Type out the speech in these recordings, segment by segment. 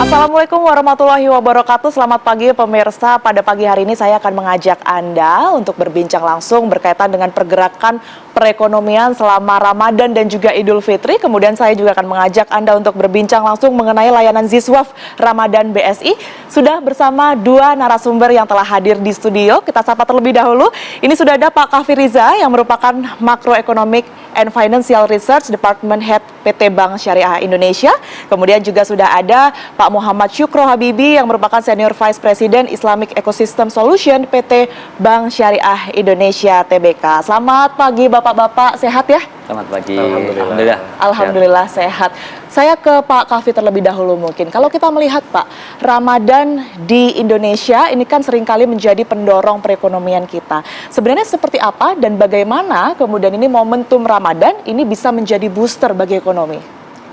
Assalamualaikum warahmatullahi wabarakatuh. Selamat pagi pemirsa. Pada pagi hari ini saya akan mengajak Anda untuk berbincang langsung berkaitan dengan pergerakan perekonomian selama Ramadan dan juga Idul Fitri. Kemudian saya juga akan mengajak Anda untuk berbincang langsung mengenai layanan Ziswaf Ramadan BSI. Sudah bersama dua narasumber yang telah hadir di studio. Kita sapa terlebih dahulu. Ini sudah ada Pak Kaffi Riza yang merupakan Macroeconomic and Financial Research Department Head PT Bank Syariah Indonesia. Kemudian juga sudah ada Pak Muhammad Syukro Habibi yang merupakan Senior Vice President Islamic Ecosystem Solution PT Bank Syariah Indonesia Tbk. Selamat pagi Bapak-bapak, sehat ya? Selamat pagi. Alhamdulillah. Alhamdulillah sehat. Saya ke Pak Kaffi terlebih dahulu mungkin. Kalau kita melihat Pak, Ramadan di Indonesia ini kan seringkali menjadi pendorong perekonomian kita. Sebenarnya seperti apa dan bagaimana kemudian ini momentum Ramadan ini bisa menjadi booster bagi ekonomi?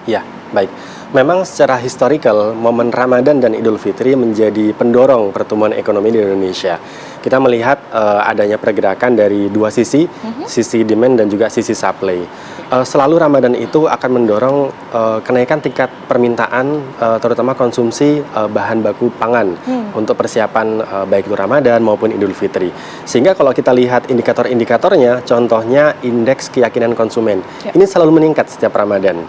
Ya, baik. Memang secara historical, momen Ramadan dan Idul Fitri menjadi pendorong pertumbuhan ekonomi di Indonesia. Kita melihat adanya pergerakan dari dua sisi, sisi demand dan juga sisi supply. Selalu Ramadan itu akan mendorong kenaikan tingkat permintaan, terutama konsumsi bahan baku pangan untuk persiapan baik itu Ramadan maupun Idul Fitri. Sehingga kalau kita lihat indikator-indikatornya, contohnya indeks keyakinan konsumen, ini selalu meningkat setiap Ramadan.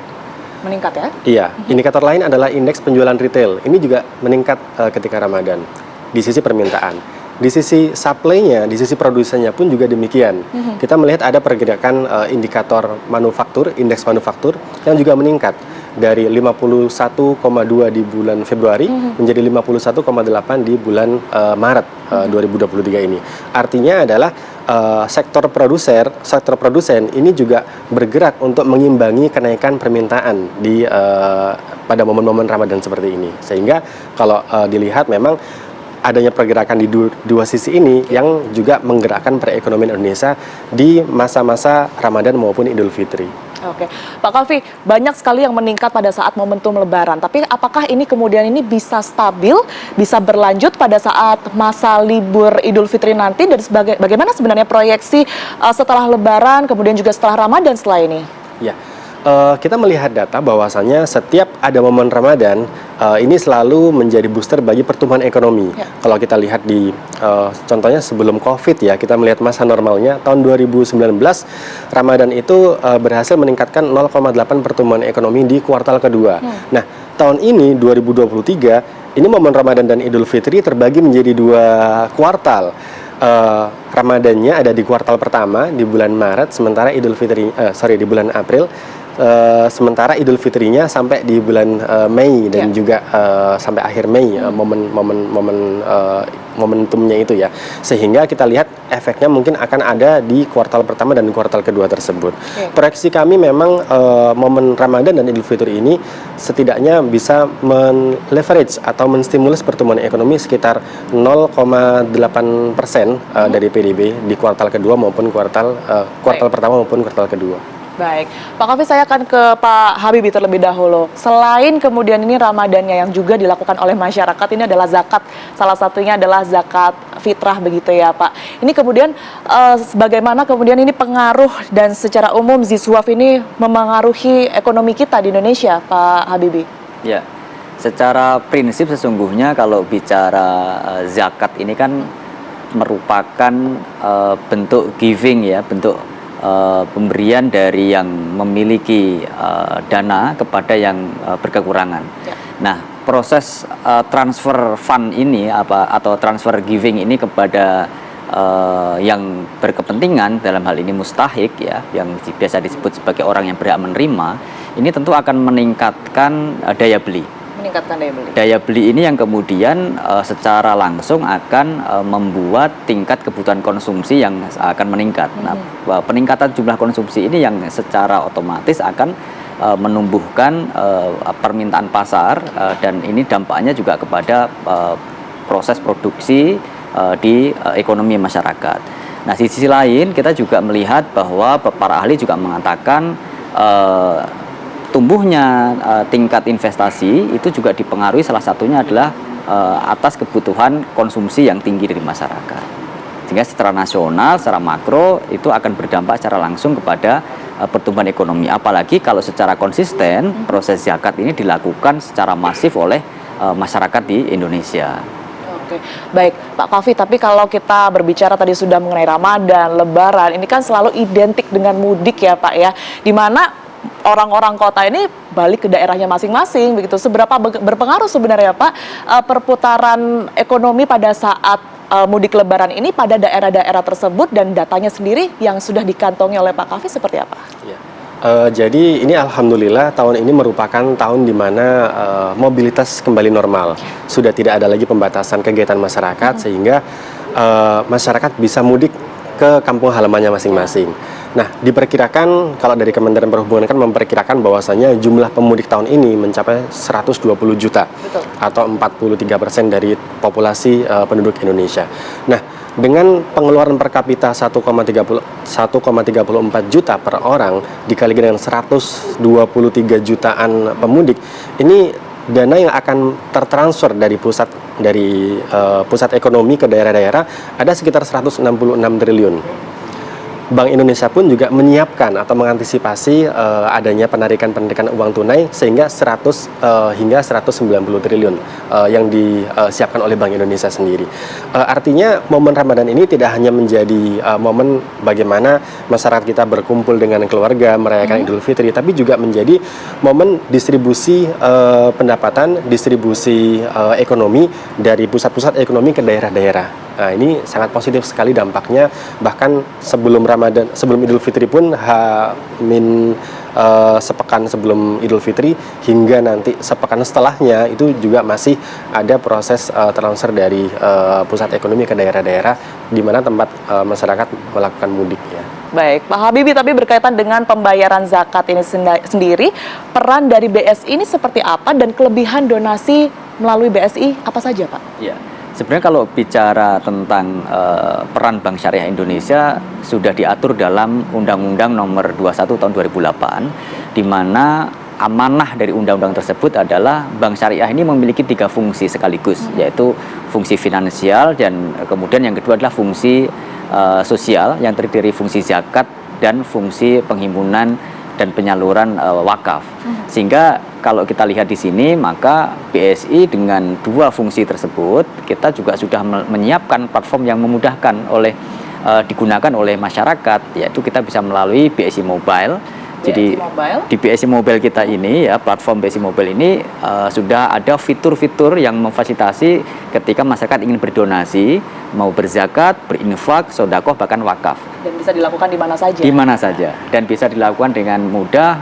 Meningkat ya? Iya, indikator lain adalah indeks penjualan retail. Ini juga meningkat ketika Ramadan di sisi permintaan. Di sisi supply-nya, di sisi produsennya pun juga demikian. Kita melihat ada pergerakan indikator manufaktur, indeks manufaktur yang juga meningkat dari 51,2 di bulan Februari menjadi 51,8 di bulan Maret 2023 ini. Artinya adalah sektor produsen ini juga bergerak untuk mengimbangi kenaikan permintaan di pada momen-momen Ramadan seperti ini. Sehingga kalau dilihat memang adanya pergerakan di dua sisi ini yang juga menggerakkan perekonomian Indonesia di masa-masa Ramadan maupun Idul Fitri. Oke, Pak Kaffi, banyak sekali yang meningkat pada saat momentum Lebaran. Tapi apakah ini kemudian ini bisa stabil, bisa berlanjut pada saat masa libur Idul Fitri nanti? Dan bagaimana sebenarnya proyeksi setelah Lebaran, kemudian juga setelah Ramadan setelah ini? Ya, kita melihat data bahwasannya setiap ada momen Ramadan, ini selalu menjadi booster bagi pertumbuhan ekonomi. Kalau kita lihat di contohnya sebelum COVID ya, kita melihat masa normalnya tahun 2019, Ramadan itu berhasil meningkatkan 0,8 pertumbuhan ekonomi di kuartal kedua. Nah, tahun ini 2023, ini momen Ramadan dan Idul Fitri terbagi menjadi dua kuartal. Ramadannya ada di kuartal pertama di bulan Maret, sementara Idul Fitri di bulan April, sementara Idul Fitrinya sampai di bulan Mei dan juga sampai akhir Mei, momentumnya itu ya. Sehingga kita lihat efeknya mungkin akan ada di kuartal pertama dan kuartal kedua tersebut. Proyeksi kami memang momen Ramadan dan Idul Fitri ini setidaknya bisa men-leverage atau menstimulus pertumbuhan ekonomi sekitar 0,8% dari PDB di kuartal kedua maupun kuartal pertama maupun kuartal kedua. Baik, Pak Kaffi, saya akan ke Pak Habibi terlebih dahulu. Selain kemudian ini Ramadannya yang juga dilakukan oleh masyarakat, ini adalah zakat. Salah satunya adalah zakat fitrah begitu ya Pak. Ini kemudian bagaimana kemudian ini pengaruh dan secara umum Ziswaf ini memengaruhi ekonomi kita di Indonesia, Pak Habibi? Ya, secara prinsip sesungguhnya kalau bicara zakat ini kan merupakan bentuk giving ya, bentuk pemberian dari yang memiliki dana kepada yang berkekurangan. Nah, proses transfer fund ini atau transfer giving ini kepada yang berkepentingan, dalam hal ini mustahik ya, yang biasa disebut sebagai orang yang berhak menerima, ini tentu akan meningkatkan daya beli. Meningkatkan daya beli. Daya beli ini yang kemudian secara langsung akan membuat tingkat kebutuhan konsumsi yang akan meningkat. Nah, peningkatan jumlah konsumsi ini yang secara otomatis akan menumbuhkan permintaan pasar dan ini dampaknya juga kepada proses produksi di ekonomi masyarakat. Nah, di sisi lain kita juga melihat bahwa para ahli juga mengatakan tumbuhnya tingkat investasi itu juga dipengaruhi salah satunya adalah atas kebutuhan konsumsi yang tinggi dari masyarakat. Sehingga secara nasional, secara makro itu akan berdampak secara langsung kepada pertumbuhan ekonomi. Apalagi kalau secara konsisten proses zakat ini dilakukan secara masif oleh masyarakat di Indonesia. Oke, baik Pak Kavi, tapi kalau kita berbicara tadi sudah mengenai Ramadan, Lebaran, ini kan selalu identik dengan mudik ya Pak ya, di mana orang-orang kota ini balik ke daerahnya masing-masing begitu. Seberapa berpengaruh sebenarnya Pak perputaran ekonomi pada saat mudik Lebaran ini pada daerah-daerah tersebut, dan datanya sendiri yang sudah dikantongi oleh Pak Kavi seperti apa? Ya. Jadi ini alhamdulillah tahun ini merupakan tahun di mana mobilitas kembali normal. Sudah tidak ada lagi pembatasan kegiatan masyarakat sehingga masyarakat bisa mudik ke kampung halamannya masing-masing. Nah, diperkirakan kalau dari Kementerian Perhubungan kan memperkirakan bahwasanya jumlah pemudik tahun ini mencapai 120 juta. Betul. Atau 43% dari populasi penduduk Indonesia. Nah, dengan pengeluaran per kapita 1,34 juta per orang dikali dengan 123 jutaan pemudik, ini dana yang akan tertransfer dari pusat ekonomi ke daerah-daerah ada sekitar 166 triliun. Bank Indonesia pun juga menyiapkan atau mengantisipasi adanya penarikan uang tunai sehingga 100 hingga 190 triliun yang disiapkan oleh Bank Indonesia sendiri. Artinya momen Ramadan ini tidak hanya menjadi momen bagaimana masyarakat kita berkumpul dengan keluarga merayakan Idul Fitri, tapi juga menjadi momen distribusi pendapatan, distribusi ekonomi dari pusat-pusat ekonomi ke daerah-daerah. Nah, ini sangat positif sekali dampaknya. Bahkan sebelum Idul Fitri pun sepekan sebelum Idul Fitri hingga nanti sepekan setelahnya itu juga masih ada proses transfer dari pusat ekonomi ke daerah-daerah di mana tempat masyarakat melakukan mudik ya. Baik, Pak Habibie, tapi berkaitan dengan pembayaran zakat ini sendiri, peran dari BSI ini seperti apa dan kelebihan donasi melalui BSI apa saja Pak? Ya. Sebenarnya kalau bicara tentang peran Bank Syariah Indonesia sudah diatur dalam Undang-Undang Nomor 21 Tahun 2008, di mana amanah dari undang-undang tersebut adalah Bank Syariah ini memiliki 3 fungsi sekaligus, yaitu fungsi finansial dan kemudian yang kedua adalah fungsi sosial yang terdiri dari fungsi zakat dan fungsi penghimpunan dan penyaluran wakaf. Sehingga kalau kita lihat di sini, maka BSI dengan 2 fungsi tersebut kita juga sudah menyiapkan platform yang memudahkan digunakan oleh masyarakat, yaitu kita bisa melalui BSI Mobile. Jadi di BSI Mobile kita ini ya, platform BSI Mobile ini sudah ada fitur-fitur yang memfasilitasi ketika masyarakat ingin berdonasi, mau berzakat, berinfak, sedekah, bahkan wakaf. Dan bisa dilakukan di mana saja? Di mana saja, dan bisa dilakukan dengan mudah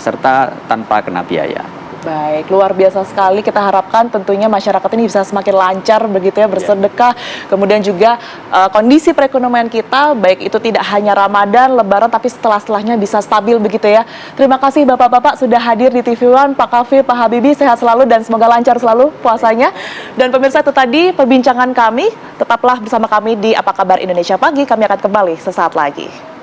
serta tanpa kena biaya. Baik, luar biasa sekali. Kita harapkan tentunya masyarakat ini bisa semakin lancar begitu ya, bersedekah. Kemudian juga kondisi perekonomian kita, baik itu tidak hanya Ramadan, Lebaran, tapi setelahnya bisa stabil begitu ya. Terima kasih Bapak-Bapak sudah hadir di TV One, Pak Kavi, Pak Habibie, sehat selalu dan semoga lancar selalu puasanya. Dan pemirsa, itu tadi perbincangan kami. Tetaplah bersama kami di Apa Kabar Indonesia Pagi. Kami akan kembali sesaat lagi.